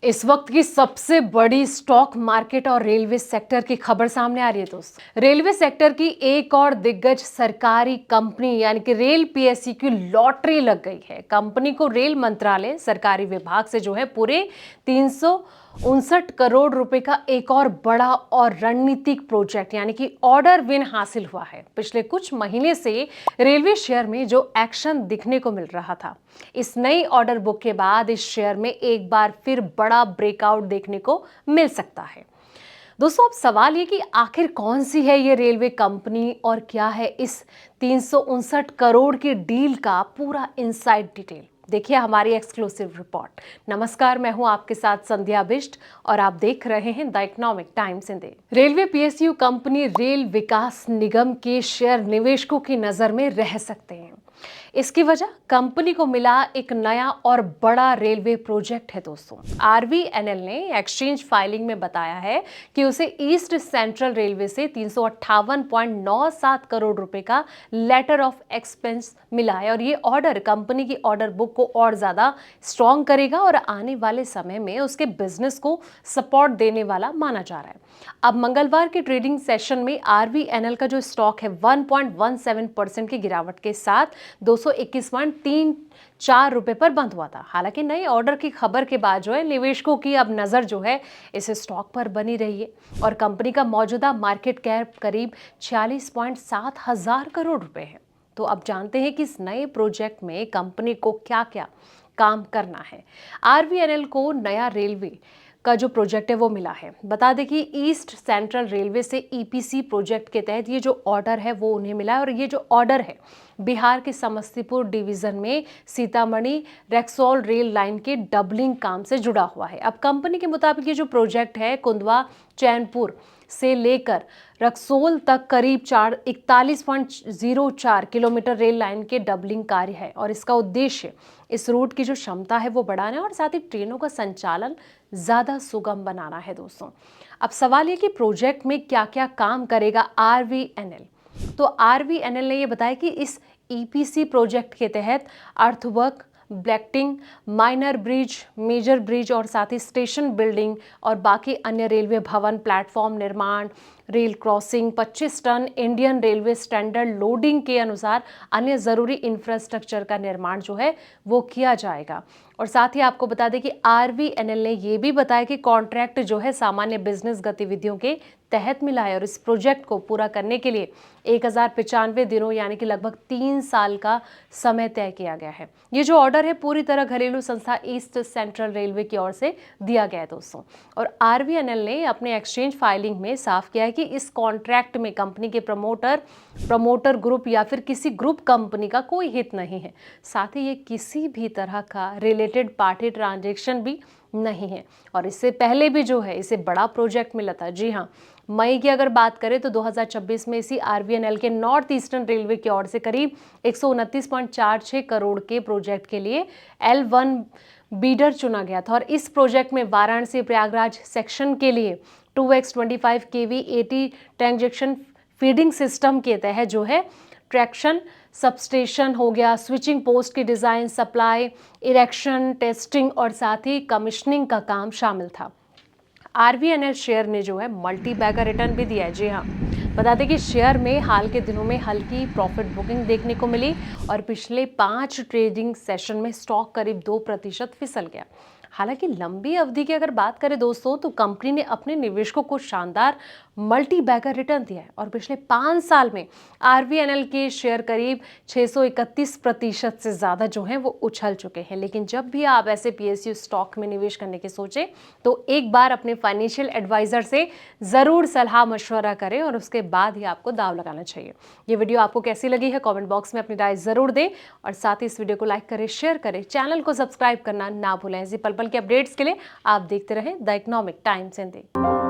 इस वक्त की सबसे बड़ी स्टॉक मार्केट और रेलवे सेक्टर की खबर सामने आ रही है दोस्तों। रेलवे सेक्टर की एक और दिग्गज सरकारी कंपनी यानी कि रेल पीएसयू की लॉटरी लग गई है। कंपनी को रेल मंत्रालय सरकारी विभाग से जो है पूरे 359 करोड़ रुपए का एक और बड़ा और रणनीतिक प्रोजेक्ट यानी कि ऑर्डर विन हासिल हुआ है। पिछले कुछ महीने से रेलवे शेयर में जो एक्शन दिखने को मिल रहा था, इस नई ऑर्डर बुक के बाद इस शेयर में एक बार फिर बड़ा ब्रेकआउट देखने को मिल सकता है। दोस्तों, अब सवाल ये कि आखिर कौन सी है ये रेलवे कंपनी और क्या है इस 359 करोड़ की डील का पूरा इनसाइड डिटेल, देखिए हमारी एक्सक्लूसिव रिपोर्ट। नमस्कार, मैं हूं आपके साथ संध्या बिष्ट और आप देख रहे हैं the Economic Times Hindi. Railway PSU company Rail Vikas Nigam के शेयर निवेशकों की नजर में रह सकते हैं। इसकी वजह कंपनी को मिला एक नया और बड़ा रेलवे प्रोजेक्ट है दोस्तों। आरवीएनएल ने एक्सचेंज फाइलिंग में बताया है कि उसे ईस्ट सेंट्रल रेलवे से 358.97 करोड़ रुपए का लेटर ऑफ एक्सपेंस मिला है और ये ऑर्डर कंपनी की ऑर्डर बुक को और ज्यादा स्ट्रॉन्ग करेगा और आने वाले समय में उसके बिजनेस को सपोर्ट देने वाला माना जा रहा है। अब मंगलवार के ट्रेडिंग सेशन में आरवीएनएल का जो स्टॉक है 1.17% की गिरावट के साथ 221.34 रुपए पर बंद हुआ था। हालांकि नए ऑर्डर की खबर के बाद जो है निवेशकों की अब नजर जो है इस स्टॉक पर बनी रही है और कंपनी का मौजूदा मार्केट कैप करीब 46.7 हजार करोड़ रुपए है। तो अब जानते हैं कि इस नए प्रोजेक्ट में कंपनी को क्या क्या काम करना है। आरवीएनएल को नया रेलवे का जो प्रोजेक्ट है वो मिला है। बता दें कि ईस्ट सेंट्रल रेलवे से ईपीसी प्रोजेक्ट के तहत ये जो ऑर्डर है वो उन्हें मिला है और ये जो ऑर्डर है बिहार के समस्तीपुर डिवीजन में सीतामढ़ी रेक्सोल रेल लाइन के डबलिंग काम से जुड़ा हुआ है। अब कंपनी के मुताबिक ये जो प्रोजेक्ट है कुंदवा चैनपुर से लेकर रक्सोल तक करीब 41.04 किलोमीटर रेल लाइन के डबलिंग कार्य है और इसका उद्देश्य इस रूट की जो क्षमता है वो बढ़ाना और साथ ही ट्रेनों का संचालन ज्यादा सुगम बनाना है दोस्तों। अब सवाल ये कि प्रोजेक्ट में क्या क्या काम करेगा आरवीएनएल। तो आरवीएनएल ने ये बताया कि इस ईपीसी प्रोजेक्ट के तहत earthwork, blanketing, minor bridge, major bridge और साथ ही स्टेशन बिल्डिंग और बाकी अन्य रेलवे भवन, प्लेटफॉर्म निर्माण, rail crossing, 25 tonne Indian railway standard loading के अनुसार अन्य जरूरी इंफ्रास्ट्रक्चर का निर्माण जो है वो किया जाएगा। और साथ ही आपको बता दें कि आरवीएनएल ने ये भी बताया कि कॉन्ट्रैक्ट जो है सामान्य बिजनेस गतिविधियों के तहत मिला है और इस प्रोजेक्ट को पूरा करने के लिए 1095 दिनों यानी कि लगभग 3 साल का समय तय किया गया है। ये जो ऑर्डर है पूरी तरह घरेलू संस्था ईस्ट सेंट्रल रेलवे की ओर से दिया गया है दोस्तों। और आरवीएनएल ने अपने एक्सचेंज फाइलिंग में साफ किया है कि इस कॉन्ट्रैक्ट में कंपनी के प्रमोटर ग्रुप या फिर किसी ग्रुप कंपनी का कोई हित नहीं है। साथ ही ये किसी भी तरह का रिलेटेड पार्टी ट्रांजैक्शन भी नहीं है और इससे पहले भी जो है इसे बड़ा प्रोजेक्ट मिला था। जी हाँ, मई की अगर बात करें तो 2026 में इसी आरवीएनएल के नॉर्थ ईस्टर्न रेलवे की ओर से करीब 129.46 करोड़ के प्रोजेक्ट के लिए L1 बीडर चुना गया था और इस प्रोजेक्ट में वाराणसी प्रयागराज सेक्शन के लिए 2x25 kV 80 transaction feeding system के तहत जो है ट्रैक्शन सबस्टेशन हो गया, स्विचिंग पोस्ट की डिजाइन, सप्लाई, इरेक्शन, टेस्टिंग और साथ ही कमीशनिंग का काम शामिल था। आरवीएनएल शेयर ने जो है मल्टी बैगर रिटर्न भी दिया है। जी हाँ, बता दें कि शेयर में हाल के दिनों में हल्की प्रॉफिट बुकिंग देखने को मिली और पिछले 5 ट्रेडिंग सेशन में स्टॉक करीब 2% फिसल गया। हालांकि लंबी अवधि की अगर बात करें दोस्तों तो कंपनी ने अपने निवेशकों को शानदार मल्टी बैगर रिटर्न दिया है और पिछले 5 साल में आरवीएनएल के शेयर करीब 631% से ज्यादा जो है वो उछल चुके हैं। लेकिन जब भी आप ऐसे पीएसयू स्टॉक में निवेश करने की सोचें तो एक बार अपने फाइनेंशियल एडवाइजर से जरूर सलाह मशवरा करें और उसके बाद ही आपको दाव लगाना चाहिए। ये वीडियो आपको कैसी लगी है कमेंट बॉक्स में अपनी राय जरूर दें और साथ ही इस वीडियो को लाइक करें, शेयर करें, चैनल को सब्सक्राइब करना ना भूलें। ऐसी पल पल के अपडेट्स के लिए आप देखते रहें द इकोनॉमिक टाइम्स हिंदी।